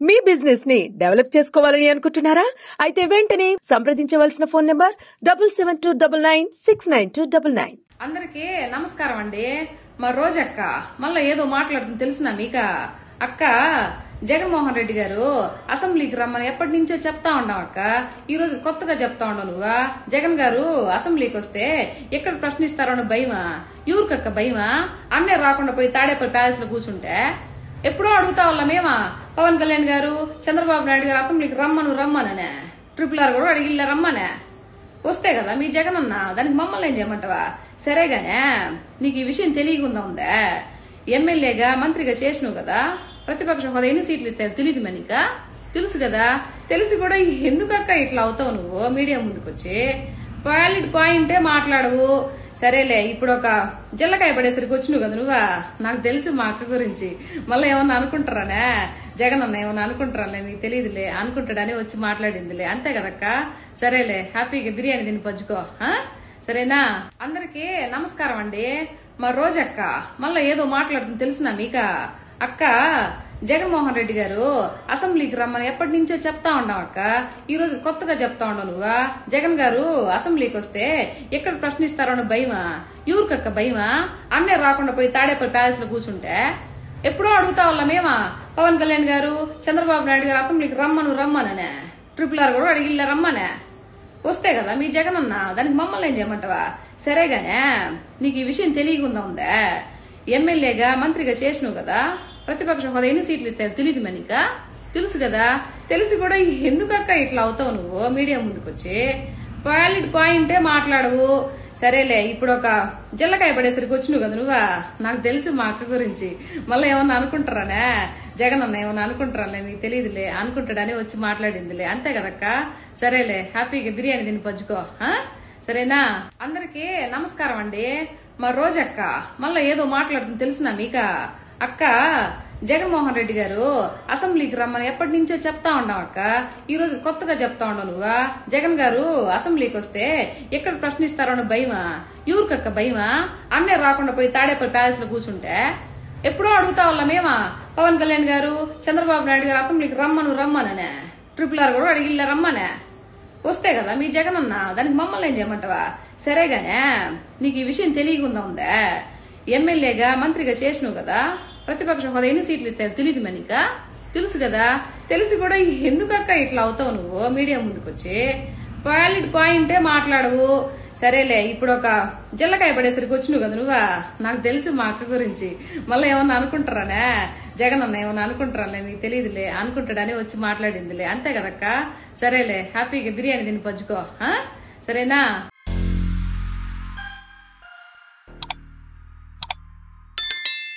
మీ business ని develop చేసుకోవాలని అనుకుంటున్నారా? అయితే వెంటనే సంప్రదించవలసిన ఫోన్ నంబర్ 7729969299. అందరికీ నమస్కారం అండి. మా రోజక్క మళ్ళీ ఏదో మాట్లాడుతుంది తెలుసునా మీక? అక్క, జగన్మోహన్ రెడ్డి గారు అసెంబ్లీకి రమ్మని ఎప్పటి నుంచో చెప్తా ఉన్నాం అక్క. ఈ రోజు కొత్తగా చెప్తా ఉన్నావు నువ్వా? జగన్ గారు అసెంబ్లీకి వస్తే ఎక్కడ ప్రశ్నిస్తారో అని భయమా? ఎవరికక్క భయమా? అన్నే రాకుండా పోయి తాడేపల్లి ప్యాలెస్ లో కూర్చుంటే ఎప్పుడో అడుగుతా వాళ్ళ మేమా? పవన్ కళ్యాణ్ గారు, చంద్రబాబు నాయుడు గారు అసెంబ్లీకి రమ్మననే RRR కూడా అడిగిల్ల రమ్మనే వస్తే కదా మీ జగన్ అన్న. దానికి మమ్మల్ని ఏం చేయమంటావా? సరేగానే, నీకు ఈ విషయం తెలియకుండా ఉందా? ఎమ్మెల్యేగా మంత్రిగా చేసినావు కదా, ప్రతిపక్ష హోదా ఎన్ని సీట్లు ఇస్తాయో తెలియదు మనీక? తెలుసు కదా, తెలిసి కూడా ఎందుకక్క ఇట్లా అవుతావు నువ్వు మీడియా ముందుకొచ్చి? వ్యాలిడ్ పాయింటే మాట్లాడవు. సరేలే, ఇప్పుడు ఒక జిల్లకాయ పడేసరికి వచ్చినావు కదా నువ్వా? నాకు తెలుసు మా అక్క గురించి. మళ్ళీ ఏమన్నా అనుకుంటారానే? జగన్ అన్న ఏమన్నా అనుకుంటారాలే, మీకు తెలియదులే, అనుకుంటాడని వచ్చి మాట్లాడిందిలే, అంతే కదక్క? సరేలే, హ్యాపీగా బిర్యానీ తిని పంచుకో, సరేనా? అందరికీ నమస్కారం అండి. మా రోజక్క మళ్ళీ ఏదో మాట్లాడుతుంది తెలుసునా మీక? అక్క, జగన్మోహన్ రెడ్డి గారు అసెంబ్లీకి రమ్మని ఎప్పటి నుంచో చెప్తా ఉన్నాం అక్క. ఈ రోజు కొత్తగా చెప్తా ఉన్నావు నువ్వా? జగన్ గారు అసెంబ్లీకి వస్తే ఎక్కడ ప్రశ్నిస్తారో అని భయమా? ఎవరికక్క భయమా? అన్నే రాకుండా పోయి తాడేపల్లి ప్యాలెస్ లో కూర్చుంటే ఎప్పుడో అడుగుతా వాళ్ళ మేమా? పవన్ కళ్యాణ్ గారు, చంద్రబాబు నాయుడు గారు అసెంబ్లీకి రమ్మననే RRR కూడా అడిగిల్ల రమ్మనే వస్తే కదా మీ జగన్ అన్న. దానికి మమ్మల్ని ఏం చేయమంటావా? సరేగానే, నీకు ఈ విషయం తెలియకుండా ఉందా? ఎమ్మెల్యేగా మంత్రిగా చేసినావు కదా, ప్రతిపక్ష హోదా ఎన్ని సీట్లు ఇస్తాయో తెలియదు మనీక? తెలుసు కదా, తెలిసి కూడా ఎందుకక్క ఇట్లా అవుతావు నువ్వు మీడియా ముందుకొచ్చి? వ్యాలిడ్ పాయింటే మాట్లాడవు. సరేలే, ఇప్పుడు ఒక జిల్లకాయ పడేసరికి వచ్చినావు కదా నువ్వా? నాకు తెలుసు మా అక్క గురించి. మళ్ళీ ఏమన్నా అనుకుంటారానే? జగన్ అన్న ఏమన్నా అనుకుంటారాలే, మీకు తెలియదులే, అనుకుంటాడని వచ్చి మాట్లాడిందిలే, అంతే కదక్క? సరేలే, హ్యాపీగా బిర్యానీ తిని పంచుకో, సరేనా? అందరికీ నమస్కారం అండి. మా రోజక్క మళ్ళీ ఏదో మాట్లాడుతుంది తెలుసునా మీక? అక్క, జగన్మోహన్ రెడ్డి గారు అసెంబ్లీకి రమ్మని ఎప్పటి నుంచో చెప్తా ఉన్నాం అక్క. ఈ రోజు కొత్తగా చెప్తా ఉన్నావు నువ్వా? జగన్ గారు అసెంబ్లీకి వస్తే ఎక్కడ ప్రశ్నిస్తారో అని భయమా? ఎవరికక్క భయమా? అన్నే రాకుండా పోయి తాడేపల్లి ప్యాలెస్ లో కూర్చుంటే ఎప్పుడో అడుగుతా వాళ్ళ మేమా? పవన్ కళ్యాణ్ గారు, చంద్రబాబు నాయుడు గారు అసెంబ్లీకి రమ్మననే RRR కూడా అడిగిల్ల రమ్మనే వస్తే కదా మీ జగన్ అన్న. దానికి మమ్మల్ని ఏం చేయమంటావా? సరేగానే, నీకు ఈ విషయం తెలియకుండా ఉందా? ఎమ్మెల్యేగా మంత్రిగా చేసినావు కదా, ప్రతిపక్ష హోదా ఎన్ని సీట్లు ఇస్తాయో తెలియదు మనీక? తెలుసు కదా, తెలిసి కూడా ఎందుకక్క ఇట్లా అవుతావు నువ్వు మీడియా ముందుకొచ్చి? వ్యాలిడ్ పాయింటే మాట్లాడవు. సరేలే, ఇప్పుడు ఒక జిల్లకాయ పడేసరికి వచ్చినావు కదా నువ్వా? నాకు తెలుసు మా అక్క గురించి. మళ్ళీ ఏమన్నా అనుకుంటారానే? జగన్ అన్న ఏమన్నా అనుకుంటారాలే, మీకు తెలియదులే, అనుకుంటాడని వచ్చి మాట్లాడిందిలే, అంతే కదక్క? సరేలే, హ్యాపీగా బిర్యానీ తిని పంచుకో, సరేనా?